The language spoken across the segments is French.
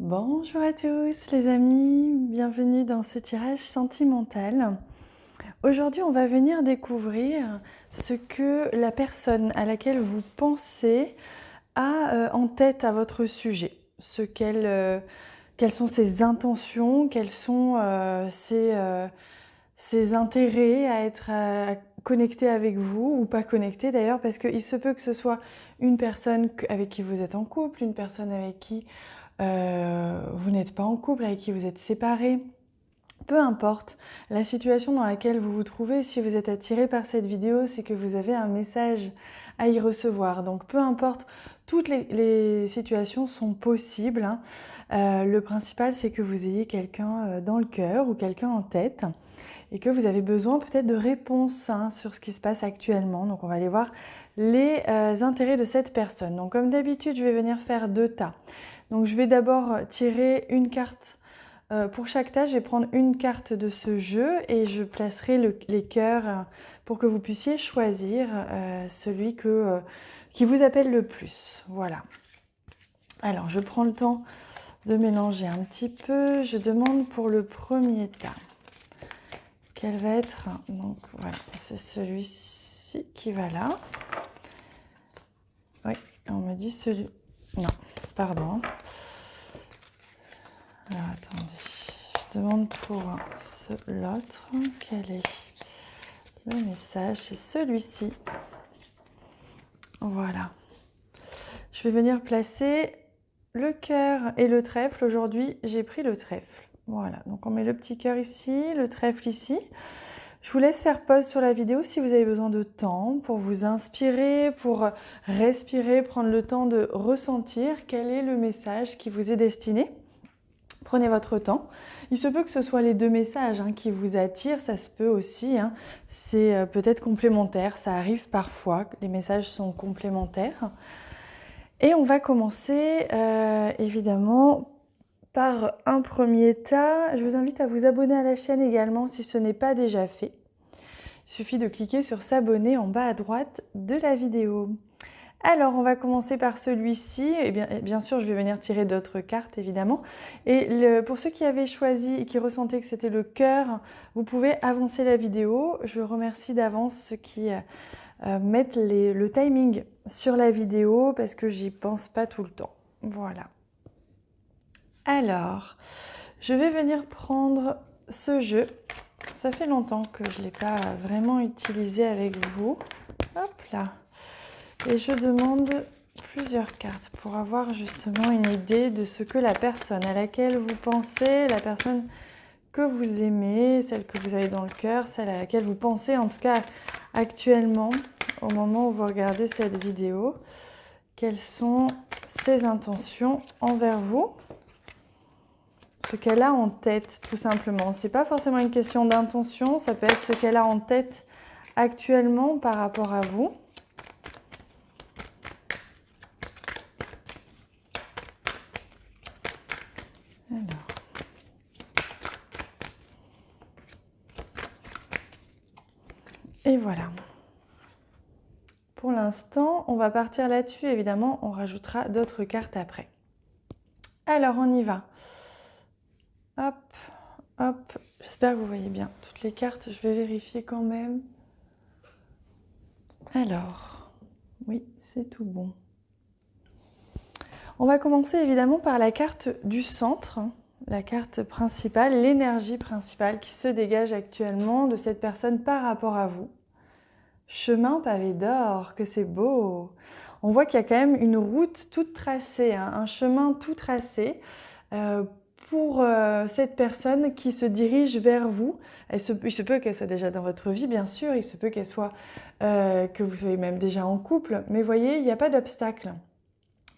Bonjour à tous les amis, bienvenue dans ce tirage sentimental. Aujourd'hui, on va venir découvrir ce que la personne à laquelle vous pensez a en tête à votre sujet, quelles sont ses intentions, quels sont ses intérêts à être connecté avec vous ou pas connecté d'ailleurs, parce qu'il se peut que ce soit une personne avec qui vous êtes en couple, une personne avec qui vous n'êtes pas en couple, avec qui vous êtes séparés. Peu importe la situation dans laquelle vous vous trouvez, si vous êtes attiré par cette vidéo, c'est que vous avez un message à y recevoir. Donc peu importe, toutes les situations sont possibles. Le principal, c'est que vous ayez quelqu'un dans le cœur ou quelqu'un en tête et que vous avez besoin peut-être de réponses sur ce qui se passe actuellement. Donc on va aller voir les intérêts de cette personne. Donc comme d'habitude, je vais venir faire 2 tas. Donc je vais d'abord tirer une carte. Pour chaque tas, je vais prendre une carte de ce jeu et je placerai les cœurs pour que vous puissiez choisir celui qui vous appelle le plus. Voilà. Alors, je prends le temps de mélanger un petit peu. Je demande pour le premier tas. Quel va être... Donc voilà, c'est celui-ci qui va là. Oui, on me dit celui... Non, pardon. Alors attendez, je demande pour l'autre, quel est le message? C'est celui-ci. Voilà. Je vais venir placer le cœur et le trèfle. Aujourd'hui, j'ai pris le trèfle. Voilà, donc on met le petit cœur ici, le trèfle ici. Je vous laisse faire pause sur la vidéo si vous avez besoin de temps pour vous inspirer, pour respirer, prendre le temps de ressentir quel est le message qui vous est destiné. Prenez votre temps. Il se peut que ce soit les 2 messages qui vous attirent, ça se peut aussi. C'est peut-être complémentaire, ça arrive parfois, les messages sont complémentaires. Et on va commencer évidemment par un premier tas. Je vous invite à vous abonner à la chaîne également si ce n'est pas déjà fait. Il suffit de cliquer sur s'abonner en bas à droite de la vidéo. Alors, on va commencer par celui-ci. Et bien sûr, je vais venir tirer d'autres cartes, évidemment. Et pour ceux qui avaient choisi et qui ressentaient que c'était le cœur, vous pouvez avancer la vidéo. Je remercie d'avance ceux qui mettent le timing sur la vidéo parce que j'y pense pas tout le temps. Voilà. Alors, je vais venir prendre ce jeu. Ça fait longtemps que je ne l'ai pas vraiment utilisé avec vous. Hop là. Et je demande plusieurs cartes pour avoir justement une idée de ce que la personne à laquelle vous pensez, la personne que vous aimez, celle que vous avez dans le cœur, celle à laquelle vous pensez en tout cas actuellement au moment où vous regardez cette vidéo, quelles sont ses intentions envers vous, ce qu'elle a en tête tout simplement. C'est pas forcément une question d'intention, ça peut être ce qu'elle a en tête actuellement par rapport à vous. Et voilà. Pour l'instant, on va partir là-dessus. Évidemment, on rajoutera d'autres cartes après. Alors, on y va. Hop, hop. J'espère que vous voyez bien toutes les cartes. Je vais vérifier quand même. Alors, oui, c'est tout bon. On va commencer évidemment par la carte du centre, la carte principale, l'énergie principale qui se dégage actuellement de cette personne par rapport à vous. Chemin pavé d'or, que c'est beau. On voit qu'il y a quand même une route toute tracée, un chemin tout tracé pour cette personne qui se dirige vers vous. Il se peut qu'elle soit déjà dans votre vie, bien sûr, il se peut qu'elle soit, que vous soyez même déjà en couple, mais voyez, il n'y a pas d'obstacle.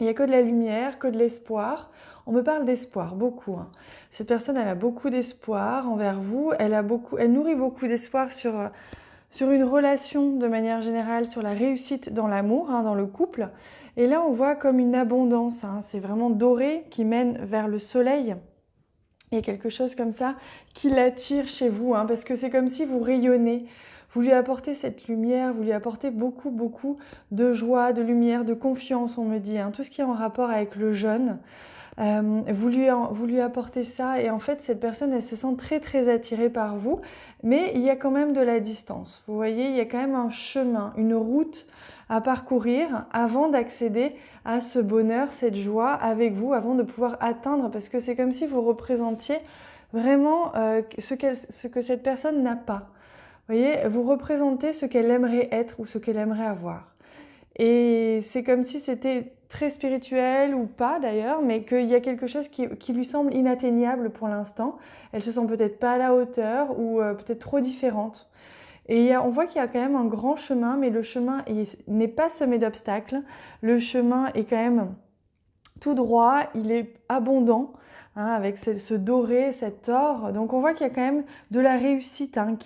Il n'y a que de la lumière, que de l'espoir. On me parle d'espoir, beaucoup. Cette personne, elle a beaucoup d'espoir envers vous, elle nourrit beaucoup d'espoir sur une relation de manière générale, sur la réussite dans l'amour, dans le couple. Et là, on voit comme une abondance, c'est vraiment doré qui mène vers le soleil. Il y a quelque chose comme ça qui l'attire chez vous, parce que c'est comme si vous rayonnez. Vous lui apportez cette lumière, vous lui apportez beaucoup, beaucoup de joie, de lumière, de confiance, on me dit. Tout ce qui est en rapport avec le jaune. vous lui apportez ça et en fait cette personne elle se sent très très attirée par vous, mais il y a quand même de la distance. Vous voyez, il y a quand même un chemin, une route à parcourir avant d'accéder à ce bonheur, cette joie avec vous, avant de pouvoir atteindre, parce que c'est comme si vous représentiez vraiment ce que cette personne n'a pas. Vous voyez, vous représentez ce qu'elle aimerait être ou ce qu'elle aimerait avoir. Et c'est comme si c'était très spirituel ou pas d'ailleurs, mais qu'il y a quelque chose qui lui semble inatteignable pour l'instant. Elle se sent peut-être pas à la hauteur ou peut-être trop différente. Et on voit qu'il y a quand même un grand chemin, mais le chemin n'est pas semé d'obstacles. Le chemin est quand même tout droit, il est abondant, hein, avec ce doré, cet or. Donc on voit qu'il y a quand même de la réussite. Hein,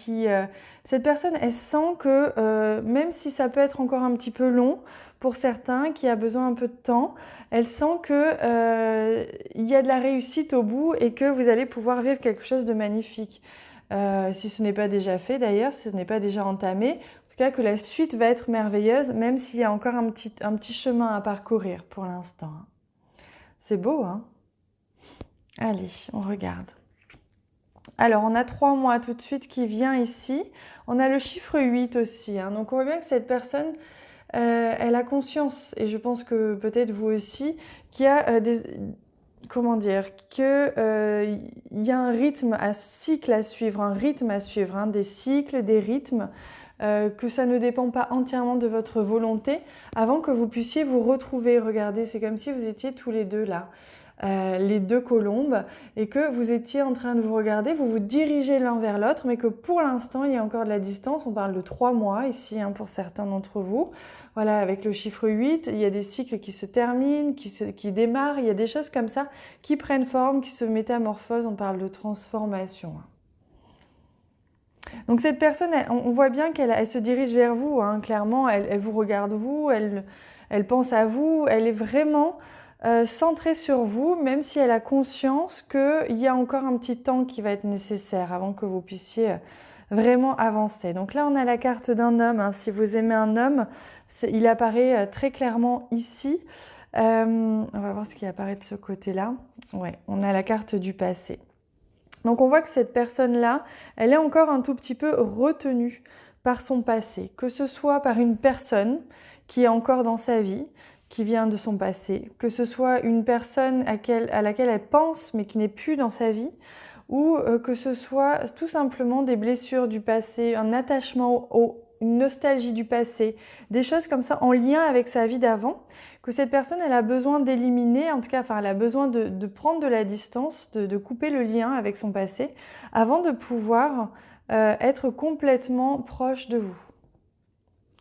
cette personne, elle sent que même si ça peut être encore un petit peu long pour certains, qui a besoin un peu de temps, elle sent que il y a de la réussite au bout et que vous allez pouvoir vivre quelque chose de magnifique. Si ce n'est pas déjà fait d'ailleurs, si ce n'est pas déjà entamé, en tout cas que la suite va être merveilleuse, même s'il y a encore un petit chemin à parcourir pour l'instant. C'est beau, hein? Allez, on regarde. Alors, on a 3 mois tout de suite qui vient ici. On a le chiffre 8 aussi. Hein. Donc, on voit bien que cette personne, elle a conscience, et je pense que peut-être vous aussi, qu'il y a comment dire, qu'il y a un rythme, un cycle à suivre, hein, des cycles, des rythmes, que ça ne dépend pas entièrement de votre volonté avant que vous puissiez vous retrouver. Regardez, c'est comme si vous étiez tous les deux là, les deux colombes, et que vous étiez en train de vous regarder, vous vous dirigez l'un vers l'autre, mais que pour l'instant, il y a encore de la distance. On parle de 3 mois ici, hein, pour certains d'entre vous. Voilà, avec le chiffre 8, il y a des cycles qui se terminent, qui démarrent, il y a des choses comme ça qui prennent forme, qui se métamorphosent. On parle de transformation. Donc cette personne, on voit bien qu'elle se dirige vers vous, hein, clairement, elle vous regarde vous, elle pense à vous, elle est vraiment centrée sur vous, même si elle a conscience qu'il y a encore un petit temps qui va être nécessaire avant que vous puissiez vraiment avancer. Donc là, on a la carte d'un homme. Hein. Si vous aimez un homme, il apparaît très clairement ici. On va voir ce qui apparaît de ce côté-là. Ouais, on a la carte du passé. Donc on voit que cette personne-là, elle est encore un tout petit peu retenue par son passé, que ce soit par une personne qui est encore dans sa vie, qui vient de son passé, que ce soit une personne à laquelle elle pense mais qui n'est plus dans sa vie, ou que ce soit tout simplement des blessures du passé, un attachement une nostalgie du passé, des choses comme ça en lien avec sa vie d'avant, que cette personne elle a besoin d'éliminer, en tout cas elle a besoin de prendre de la distance, de couper le lien avec son passé avant de pouvoir être complètement proche de vous.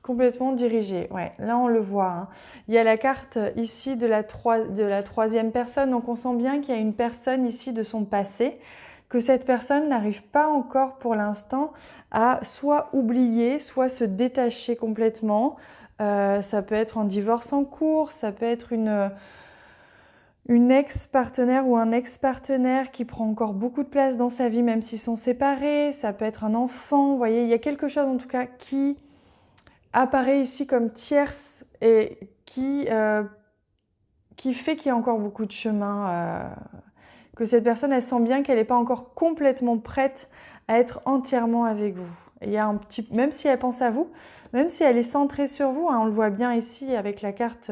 Complètement dirigé, ouais, là on le voit. Hein. Il y a la carte ici de la troisième personne, donc on sent bien qu'il y a une personne ici de son passé, que cette personne n'arrive pas encore pour l'instant à soit oublier, soit se détacher complètement. Ça peut être un divorce en cours, ça peut être une ex-partenaire ou un ex-partenaire qui prend encore beaucoup de place dans sa vie même s'ils sont séparés, ça peut être un enfant, vous voyez, il y a quelque chose en tout cas qui apparaît ici comme tierce et qui fait qu'il y a encore beaucoup de chemin, que cette personne, elle sent bien qu'elle n'est pas encore complètement prête à être entièrement avec vous. Et il y a même si elle pense à vous, même si elle est centrée sur vous, hein, on le voit bien ici avec la carte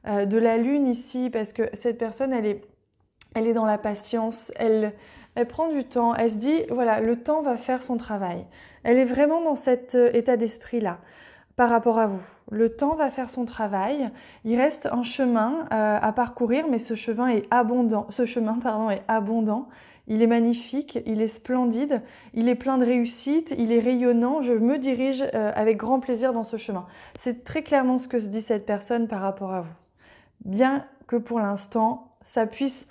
de la lune ici, parce que cette personne, elle est dans la patience, elle prend du temps, elle se dit, voilà, le temps va faire son travail. Elle est vraiment dans cet état d'esprit-là. Par rapport à vous. Le temps va faire son travail. Il reste un chemin à parcourir, mais ce chemin est abondant. Il est magnifique, il est splendide, il est plein de réussite, il est rayonnant. Je me dirige avec grand plaisir dans ce chemin. C'est très clairement ce que se dit cette personne par rapport à vous. Bien que pour l'instant, ça puisse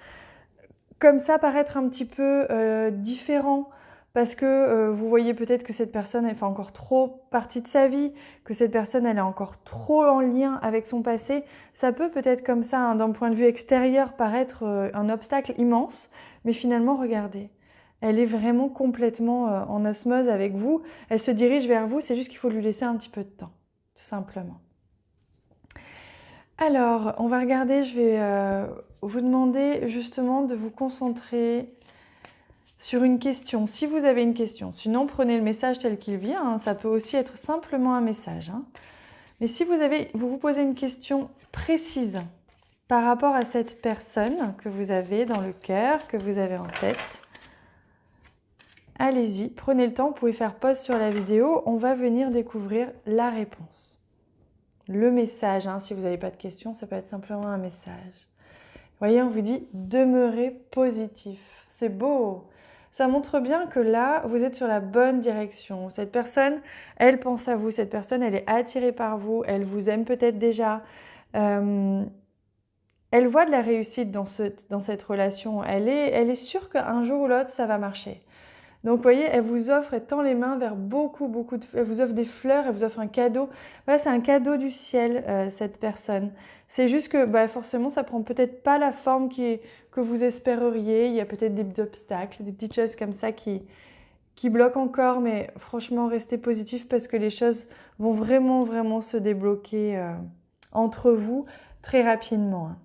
comme ça paraître un petit peu différent, parce que vous voyez peut-être que cette personne elle fait encore trop partie de sa vie, que cette personne elle est encore trop en lien avec son passé. Ça peut peut-être comme ça, hein, d'un point de vue extérieur, paraître un obstacle immense, mais finalement regardez, elle est vraiment complètement en osmose avec vous, elle se dirige vers vous, c'est juste qu'il faut lui laisser un petit peu de temps, tout simplement. Alors, on va regarder, je vais vous demander justement de vous concentrer sur une question, si vous avez une question. Sinon, prenez le message tel qu'il vient, hein. Ça peut aussi être simplement un message, hein. Mais si vous posez une question précise par rapport à cette personne que vous avez dans le cœur, que vous avez en tête, allez-y, prenez le temps, vous pouvez faire pause sur la vidéo, on va venir découvrir la réponse. Le message, hein, si vous n'avez pas de questions, ça peut être simplement un message. Vous voyez, on vous dit « demeurez positif ». C'est beau. Ça montre bien que là, vous êtes sur la bonne direction. Cette personne, elle pense à vous. Cette personne, elle est attirée par vous. Elle vous aime peut-être déjà. Elle voit de la réussite dans cette relation. Elle est sûre qu'un jour ou l'autre, ça va marcher. Donc, vous voyez, elle vous offre, elle tend les mains vers beaucoup elle vous offre des fleurs, elle vous offre un cadeau. Voilà, c'est un cadeau du ciel, cette personne. C'est juste que, forcément, ça prend peut-être pas la forme que vous espéreriez. Il y a peut-être des obstacles, des petites choses comme ça qui bloquent encore. Mais franchement, restez positif parce que les choses vont vraiment se débloquer entre vous très rapidement, hein.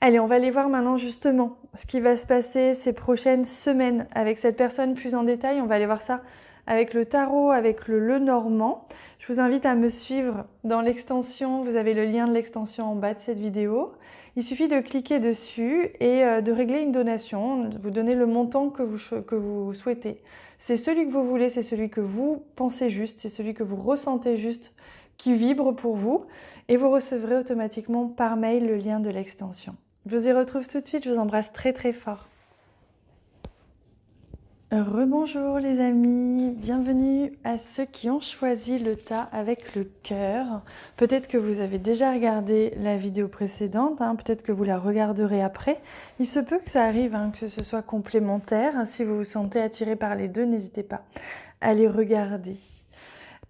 Allez, on va aller voir maintenant justement ce qui va se passer ces prochaines semaines avec cette personne plus en détail. On va aller voir ça avec le tarot, avec le Lenormand. Je vous invite à me suivre dans l'extension. Vous avez le lien de l'extension en bas de cette vidéo. Il suffit de cliquer dessus et de régler une donation. Vous donnez le montant que vous souhaitez. C'est celui que vous voulez, c'est celui que vous pensez juste, c'est celui que vous ressentez juste, qui vibre pour vous. Et vous recevrez automatiquement par mail le lien de l'extension. Je vous y retrouve tout de suite, je vous embrasse très fort. Rebonjour les amis, bienvenue à ceux qui ont choisi le tas avec le cœur. Peut-être que vous avez déjà regardé la vidéo précédente, hein, peut-être que vous la regarderez après. Il se peut que ça arrive, hein, que ce soit complémentaire. Si vous vous sentez attiré par les deux, n'hésitez pas à les regarder.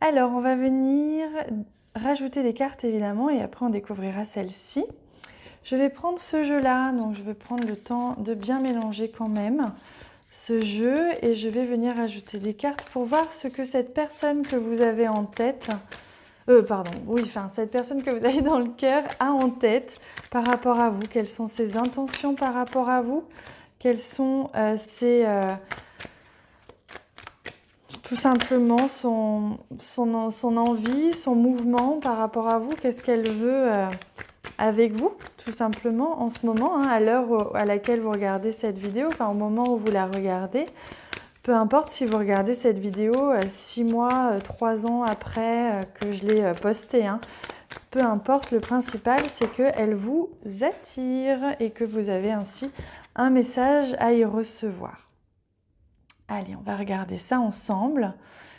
Alors, on va venir rajouter des cartes évidemment et après on découvrira celle-ci. Je vais prendre ce jeu-là, donc je vais prendre le temps de bien mélanger quand même ce jeu et je vais venir ajouter des cartes pour voir ce que cette personne que vous avez en tête, cette personne que vous avez dans le cœur a en tête par rapport à vous. Quelles sont ses intentions par rapport à vous? Quelles sont tout simplement son envie, son mouvement par rapport à vous? Qu'est-ce qu'elle veut avec vous, tout simplement, en ce moment, hein, à l'heure à laquelle vous regardez cette vidéo, enfin au moment où vous la regardez, peu importe si vous regardez cette vidéo 6 mois, 3 ans après que je l'ai postée, hein, peu importe, le principal c'est qu'elle vous attire et que vous avez ainsi un message à y recevoir. Allez, on va regarder ça ensemble.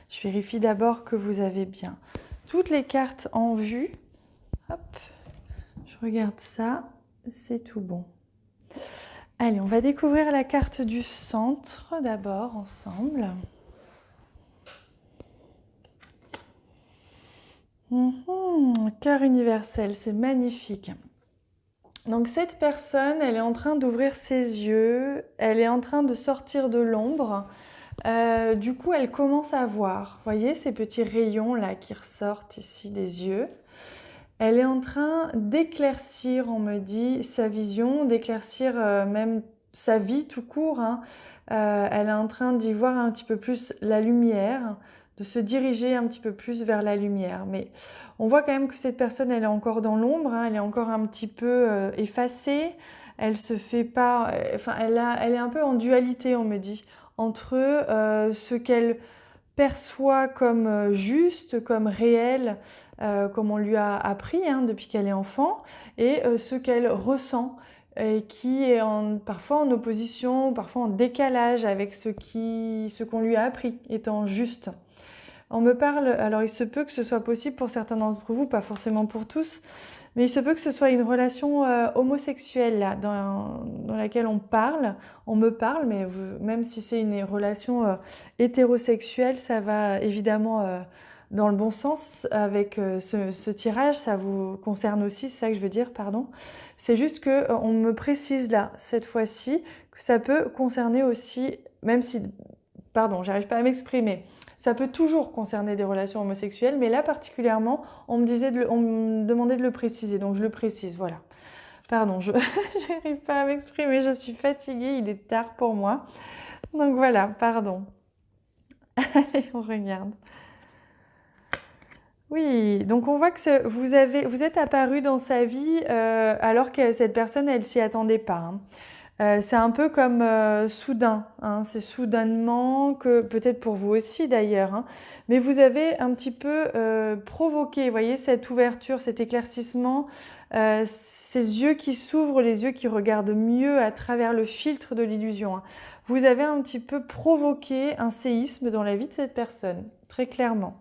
Je vérifie d'abord que vous avez bien toutes les cartes en vue. Hop. Je regarde ça, c'est tout bon. Allez, on va découvrir la carte du centre d'abord ensemble. Cœur universel, c'est magnifique. Donc cette personne, elle est en train d'ouvrir ses yeux, elle est en train de sortir de l'ombre. Du coup, elle commence à voir. Vous voyez ces petits rayons là qui ressortent ici des yeux. Elle est en train d'éclaircir, on me dit, sa vision, d'éclaircir même sa vie tout court, hein. Elle est en train d'y voir un petit peu plus la lumière, de se diriger un petit peu plus vers la lumière. Mais on voit quand même que cette personne, elle est encore dans l'ombre, hein, elle est encore un petit peu effacée. Elle se fait pas... elle est un peu en dualité, on me dit, entre ce qu'elle perçoit comme juste, comme réel, comme on lui a appris hein, depuis qu'elle est enfant, et ce qu'elle ressent, et qui est parfois en opposition, parfois en décalage avec ce qu'on lui a appris, étant juste. On me parle, alors il se peut que ce soit possible pour certains d'entre vous, pas forcément pour tous, mais il se peut que ce soit une relation homosexuelle là, dans laquelle on me parle, mais même si c'est une relation hétérosexuelle, ça va évidemment dans le bon sens avec ce tirage, ça vous concerne aussi, c'est ça que je veux dire, pardon. C'est juste qu'on me précise là, cette fois-ci, que ça peut concerner aussi, même si, pardon, j'arrive pas à m'exprimer, Ça peut toujours concerner des relations homosexuelles, mais là particulièrement, on me demandait de le préciser, donc je le précise, voilà. Pardon, je n'arrive pas à m'exprimer, je suis fatiguée, il est tard pour moi. Donc voilà, pardon. Allez, on regarde. Oui, donc on voit que vous êtes apparu dans sa vie alors que cette personne, elle s'y attendait pas, hein. C'est un peu comme soudain, hein. C'est soudainement que, peut-être pour vous aussi d'ailleurs, hein, mais vous avez un petit peu provoqué, vous voyez, cette ouverture, cet éclaircissement, ces yeux qui s'ouvrent, les yeux qui regardent mieux à travers le filtre de l'illusion, hein. Vous avez un petit peu provoqué un séisme dans la vie de cette personne, très clairement.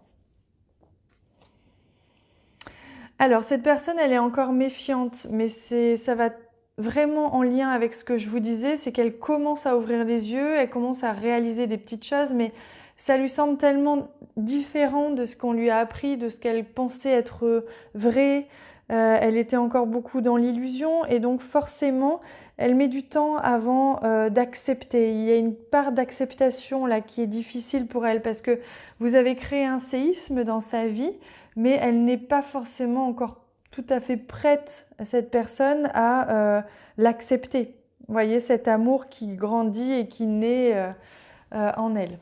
Alors, cette personne, elle est encore méfiante, mais ça va vraiment en lien avec ce que je vous disais, c'est qu'elle commence à ouvrir les yeux, elle commence à réaliser des petites choses, mais ça lui semble tellement différent de ce qu'on lui a appris, de ce qu'elle pensait être vrai. Elle était encore beaucoup dans l'illusion et donc forcément, elle met du temps avant d'accepter. Il y a une part d'acceptation là qui est difficile pour elle parce que vous avez créé un séisme dans sa vie, mais elle n'est pas forcément encore tout à fait prête, cette personne, à l'accepter. Vous voyez, cet amour qui grandit et qui naît en elle.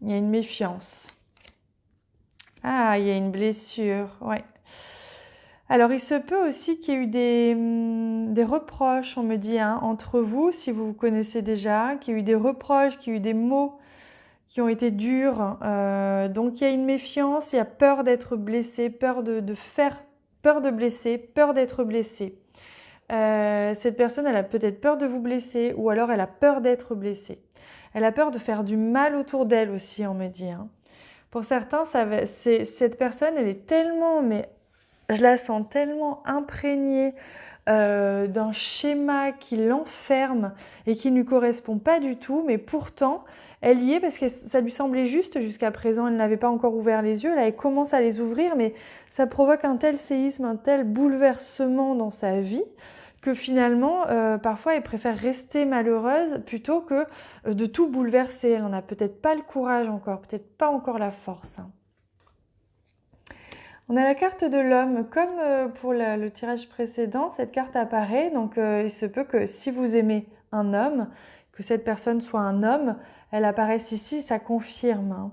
Il y a une méfiance. Ah, il y a une blessure, ouais. Alors, il se peut aussi qu'il y ait eu des reproches, on me dit, hein, entre vous, si vous vous connaissez déjà, qu'il y ait eu des reproches, qu'il y ait eu des mots qui ont été durs. Donc, il y a une méfiance, il y a peur d'être blessé, peur de blesser, peur d'être blessé. Cette personne, elle a peut-être peur de vous blesser ou alors elle a peur d'être blessée. Elle a peur de faire du mal autour d'elle aussi, on me dit, hein. Pour certains, cette personne, elle est tellement, mais je la sens tellement imprégnée d'un schéma qui l'enferme et qui ne lui correspond pas du tout, mais pourtant, elle y est parce que ça lui semblait juste jusqu'à présent, elle n'avait pas encore ouvert les yeux, là elle commence à les ouvrir, mais ça provoque un tel séisme, un tel bouleversement dans sa vie que finalement, parfois, elle préfère rester malheureuse plutôt que de tout bouleverser. Elle n'en a peut-être pas le courage encore, peut-être pas encore la force, hein. On a la carte de l'homme, comme pour le tirage précédent, cette carte apparaît, donc il se peut que si vous aimez un homme, que cette personne soit un homme, elle apparaisse ici, ça confirme, hein.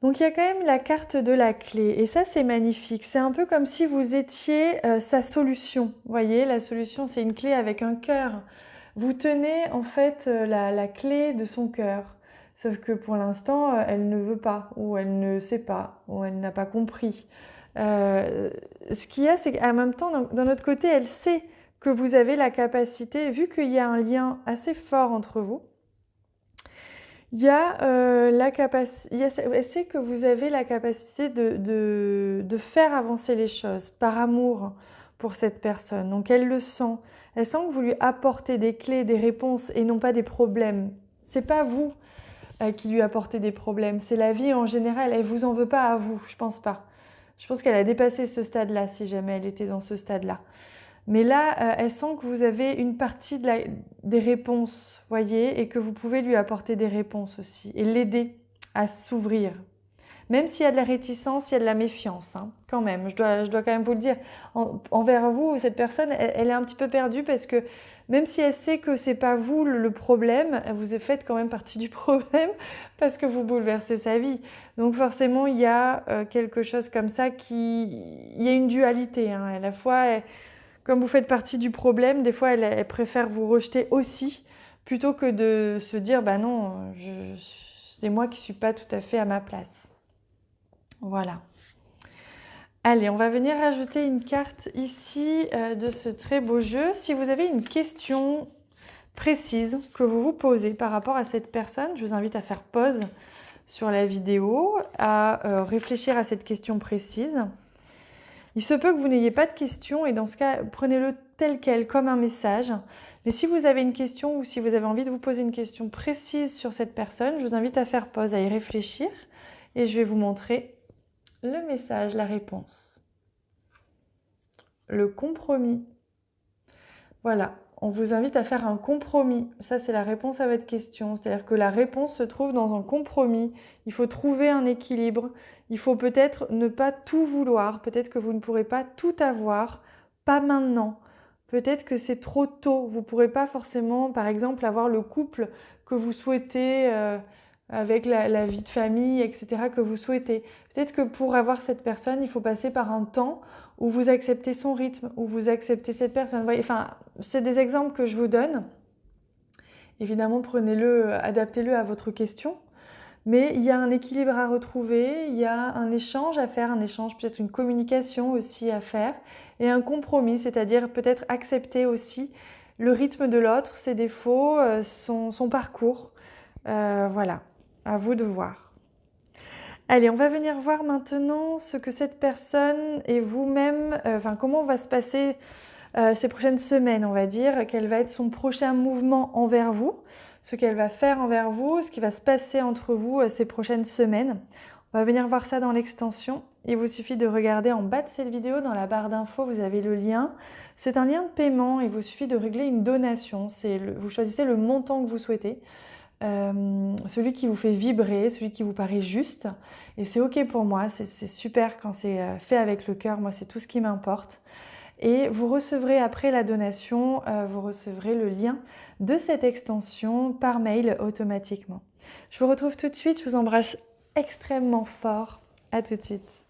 Donc il y a quand même la carte de la clé, et ça c'est magnifique, c'est un peu comme si vous étiez sa solution, vous voyez, la solution c'est une clé avec un cœur. Vous tenez en fait la clé de son cœur. Sauf que pour l'instant, elle ne veut pas, ou elle ne sait pas, ou elle n'a pas compris. Ce qu'il y a, c'est qu'en même temps, d'un autre côté, elle sait que vous avez la capacité, vu qu'il y a un lien assez fort entre vous, il y a elle sait que vous avez la capacité de faire avancer les choses par amour pour cette personne. Donc elle le sent. Elle sent que vous lui apportez des clés, des réponses et non pas des problèmes. C'est pas vous qui lui apportez des problèmes. C'est la vie en général. Elle vous en veut pas à vous, je pense pas. Je pense qu'elle a dépassé ce stade-là, si jamais elle était dans ce stade-là. Mais là, elle sent que vous avez une partie des réponses, voyez, et que vous pouvez lui apporter des réponses aussi, et l'aider à s'ouvrir. Même s'il y a de la réticence, il y a de la méfiance, hein, quand même. Je dois quand même vous le dire. Envers vous, cette personne, elle est un petit peu perdue parce que même si elle sait que c'est pas vous le problème, vous faites quand même partie du problème parce que vous bouleversez sa vie. Donc forcément, il y a quelque chose comme ça il y a une dualité, hein. À la fois, comme vous faites partie du problème, des fois, elle préfère vous rejeter aussi plutôt que de se dire, bah non, c'est moi qui suis pas tout à fait à ma place. Voilà. Allez, on va venir rajouter une carte ici de ce très beau jeu. Si vous avez une question précise que vous vous posez par rapport à cette personne, je vous invite à faire pause sur la vidéo, à réfléchir à cette question précise. Il se peut que vous n'ayez pas de question et dans ce cas, prenez-le tel quel, comme un message. Mais si vous avez une question ou si vous avez envie de vous poser une question précise sur cette personne, je vous invite à faire pause, à y réfléchir et je vais vous montrer le message, la réponse. Le compromis. Voilà, on vous invite à faire un compromis. Ça, c'est la réponse à votre question. C'est-à-dire que la réponse se trouve dans un compromis. Il faut trouver un équilibre. Il faut peut-être ne pas tout vouloir. Peut-être que vous ne pourrez pas tout avoir, pas maintenant. Peut-être que c'est trop tôt. Vous ne pourrez pas forcément, par exemple, avoir le couple que vous souhaitez, avec la vie de famille, etc., que vous souhaitez. Peut-être que pour avoir cette personne, il faut passer par un temps où vous acceptez son rythme, où vous acceptez cette personne. Vous voyez, enfin, c'est des exemples que je vous donne. Évidemment, prenez-le, adaptez-le à votre question. Mais il y a un équilibre à retrouver, il y a un échange à faire, un échange, peut-être une communication aussi à faire, et un compromis, c'est-à-dire peut-être accepter aussi le rythme de l'autre, ses défauts, son parcours. Voilà, à vous de voir. Allez, on va venir voir maintenant ce que cette personne et vous-même, comment va se passer ces prochaines semaines, on va dire, quel va être son prochain mouvement envers vous, ce qu'elle va faire envers vous, ce qui va se passer entre vous ces prochaines semaines. On va venir voir ça dans l'extension. Il vous suffit de regarder en bas de cette vidéo, dans la barre d'infos, vous avez le lien. C'est un lien de paiement, il vous suffit de régler une donation. Vous choisissez le montant que vous souhaitez. Celui qui vous fait vibrer, celui qui vous paraît juste. Et c'est ok pour moi, c'est super quand c'est fait avec le cœur, moi c'est tout ce qui m'importe. Et vous recevrez après la donation, vous recevrez le lien de cette extension par mail automatiquement. Je vous retrouve tout de suite, je vous embrasse extrêmement fort. À tout de suite.